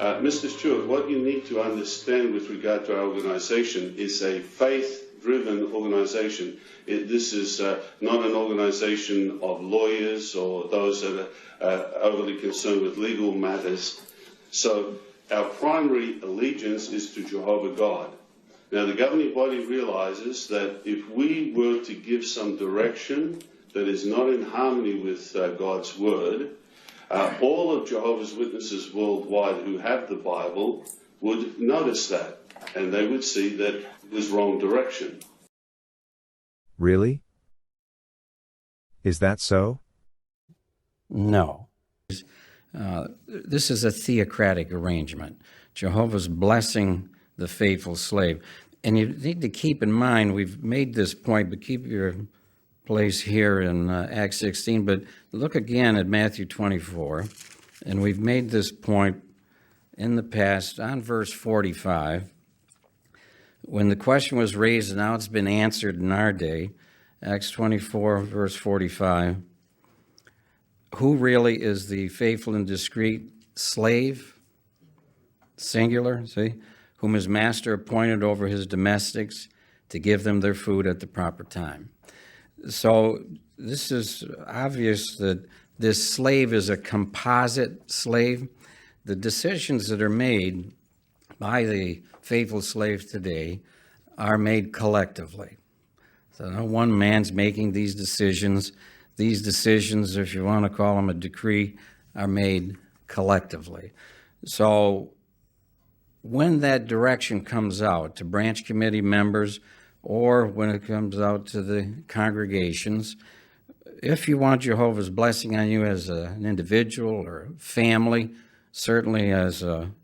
Mr. Stewart, what you need to understand with regard to our organization is a faith-driven organization. This is not an organization of lawyers or those that are overly concerned with legal matters. So our primary allegiance is to Jehovah God. Now, the governing body realizes that if we were to give some direction that is not in harmony with God's word, all of Jehovah's Witnesses worldwide who have the Bible would notice that, and they would see that it was wrong direction. Really? Is that so? No. This is a theocratic arrangement. Jehovah's blessing the faithful slave. And you need to keep in mind, we've made this point, but keep your place here in Acts 16, but look again at Matthew 24, and we've made this point in the past on verse 45. When the question was raised, and now it's been answered in our day, Acts 24, verse 45, who really is the faithful and discreet slave? Singular, see? Whom his master appointed over his domestics to give them their food at the proper time. So this is obvious that this slave is a composite slave. The decisions that are made by the faithful slave today are made collectively. So no one man's making these decisions. These decisions, if you want to call them a decree, are made collectively. So when that direction comes out to branch committee members or when it comes out to the congregations, if you want Jehovah's blessing on you as an individual or family, certainly as an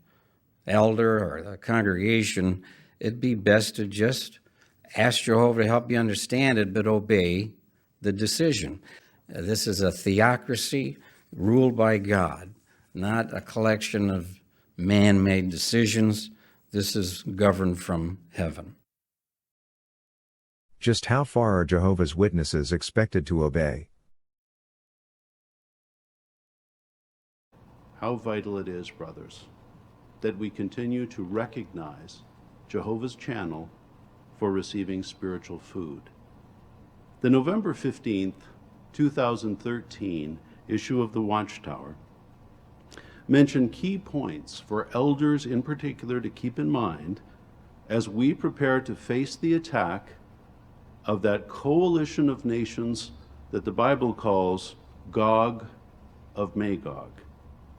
elder or the congregation, it'd be best to just ask Jehovah to help you understand it, but obey the decision. This is a theocracy ruled by God, not a collection of man-made decisions. This is governed from heaven. Just how far are Jehovah's Witnesses expected to obey? How vital it is, brothers, that we continue to recognize Jehovah's channel for receiving spiritual food. The November 15th, 2013 issue of the Watchtower mentioned key points for elders in particular to keep in mind as we prepare to face the attack of that coalition of nations that the Bible calls Gog of Magog.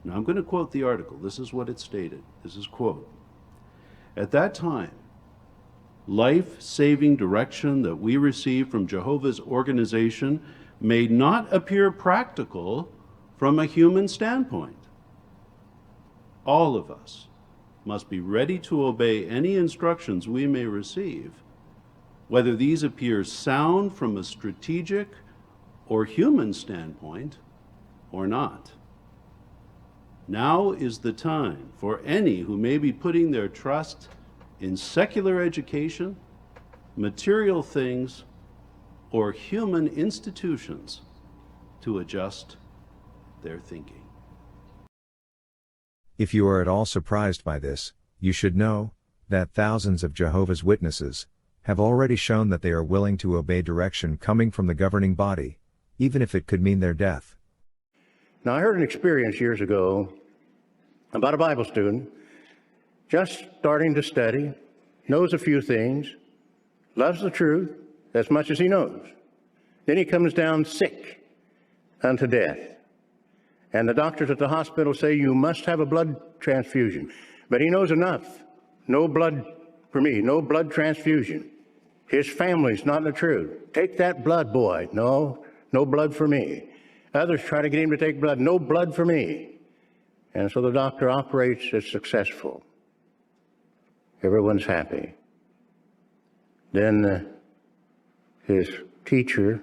Now I'm going to quote the article. This is what it stated. This is quote. At that time, life-saving direction that we receive from Jehovah's organization may not appear practical from a human standpoint. All of us must be ready to obey any instructions we may receive, whether these appear sound from a strategic or human standpoint or not. Now is the time for any who may be putting their trust in secular education, material things, or human institutions to adjust their thinking. If you are at all surprised by this, you should know that thousands of Jehovah's Witnesses have already shown that they are willing to obey direction coming from the governing body, even if it could mean their death. Now, I heard an experience years ago about a Bible student just starting to study, knows a few things, loves the truth as much as he knows. Then he comes down sick unto death. And the doctors at the hospital say, you must have a blood transfusion. But he knows enough. No blood for me, no blood transfusion. His family's not in the truth. Take that blood, boy. No, no blood for me. Others try to get him to take blood. No blood for me. And so the doctor operates as successful. Everyone's happy. Then his teacher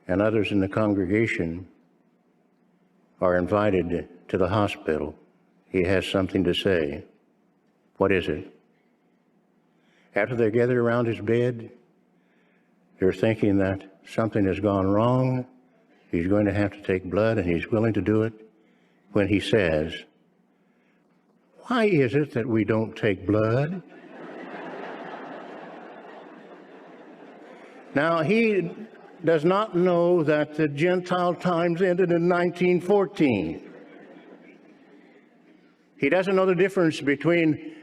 and others in the congregation are invited to the hospital. He has something to say. What is it? After they gather around his bed, they're thinking that something has gone wrong. He's going to have to take blood, and he's willing to do it when he says, why is it that we don't take blood? Now, he does not know that the Gentile times ended in 1914. He doesn't know the difference between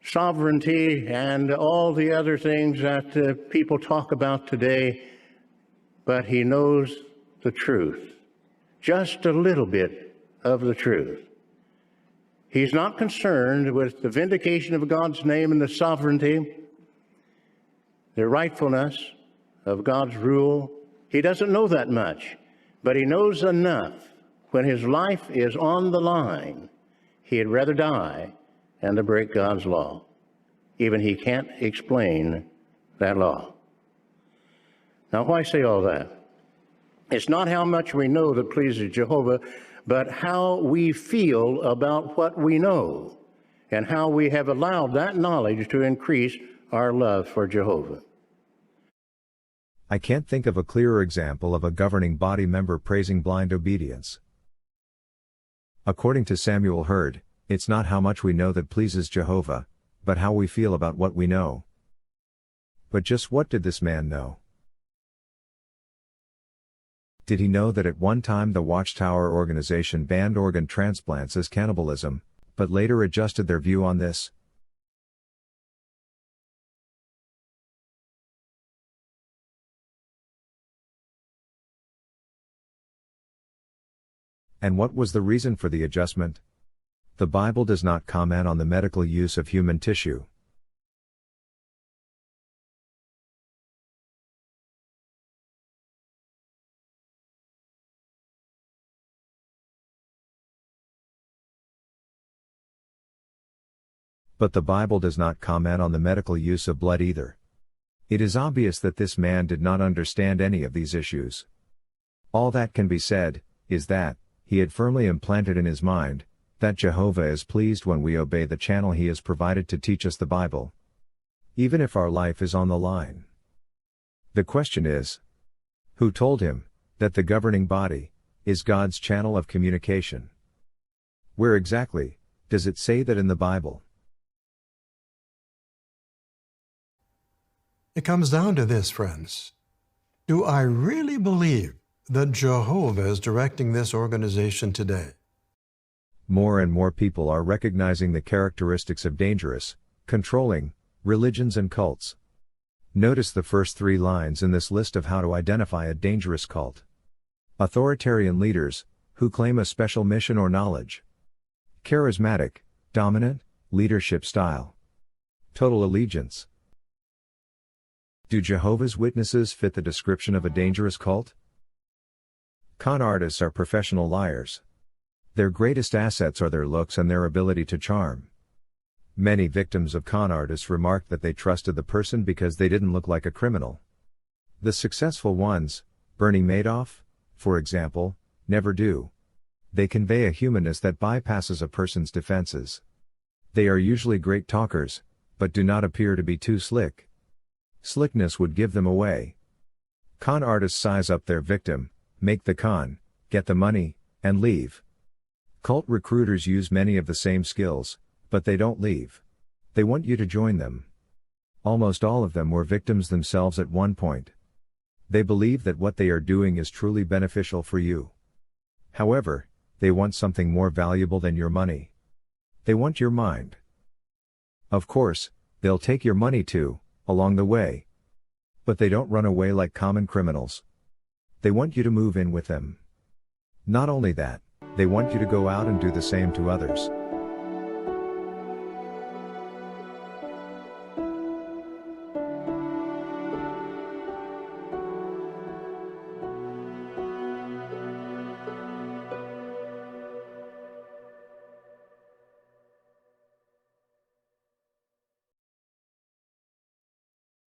sovereignty and all the other things that people talk about today, but he knows the truth, just a little bit of the truth. He's not concerned with the vindication of God's name and the sovereignty, the rightfulness of God's rule. He doesn't know that much, but he knows enough. When his life is on the line, he'd rather die than to break God's law. Even he can't explain that law. Now, why say all that? It's not how much we know that pleases Jehovah, but how we feel about what we know and how we have allowed that knowledge to increase our love for Jehovah. I can't think of a clearer example of a governing body member praising blind obedience. According to Samuel Hurd, it's not how much we know that pleases Jehovah, but how we feel about what we know. But just what did this man know? Did he know that at one time the Watchtower organization banned organ transplants as cannibalism, but later adjusted their view on this? And what was the reason for the adjustment? The Bible does not comment on the medical use of human tissue. But the Bible does not comment on the medical use of blood either. It is obvious that this man did not understand any of these issues. All that can be said is that he had firmly implanted in his mind that Jehovah is pleased when we obey the channel he has provided to teach us the Bible, even if our life is on the line. The question is, who told him that the governing body is God's channel of communication? Where exactly does it say that in the Bible? It comes down to this, friends. Do I really believe that Jehovah is directing this organization today? More and more people are recognizing the characteristics of dangerous, controlling religions and cults. Notice the first 3 lines in this list of how to identify a dangerous cult. Authoritarian leaders, who claim a special mission or knowledge. Charismatic, dominant, leadership style. Total allegiance. Do Jehovah's Witnesses fit the description of a dangerous cult? Con artists are professional liars. Their greatest assets are their looks and their ability to charm. Many victims of con artists remarked that they trusted the person because they didn't look like a criminal. The successful ones, Bernie Madoff, for example, never do. They convey a humanness that bypasses a person's defenses. They are usually great talkers, but do not appear to be too slick. Slickness would give them away. Con artists size up their victim, make the con, get the money, and leave. Cult recruiters use many of the same skills, but they don't leave. They want you to join them. Almost all of them were victims themselves at one point. They believe that what they are doing is truly beneficial for you. However, they want something more valuable than your money. They want your mind. Of course, they'll take your money too, along the way. But they don't run away like common criminals. They want you to move in with them. Not only that, they want you to go out and do the same to others.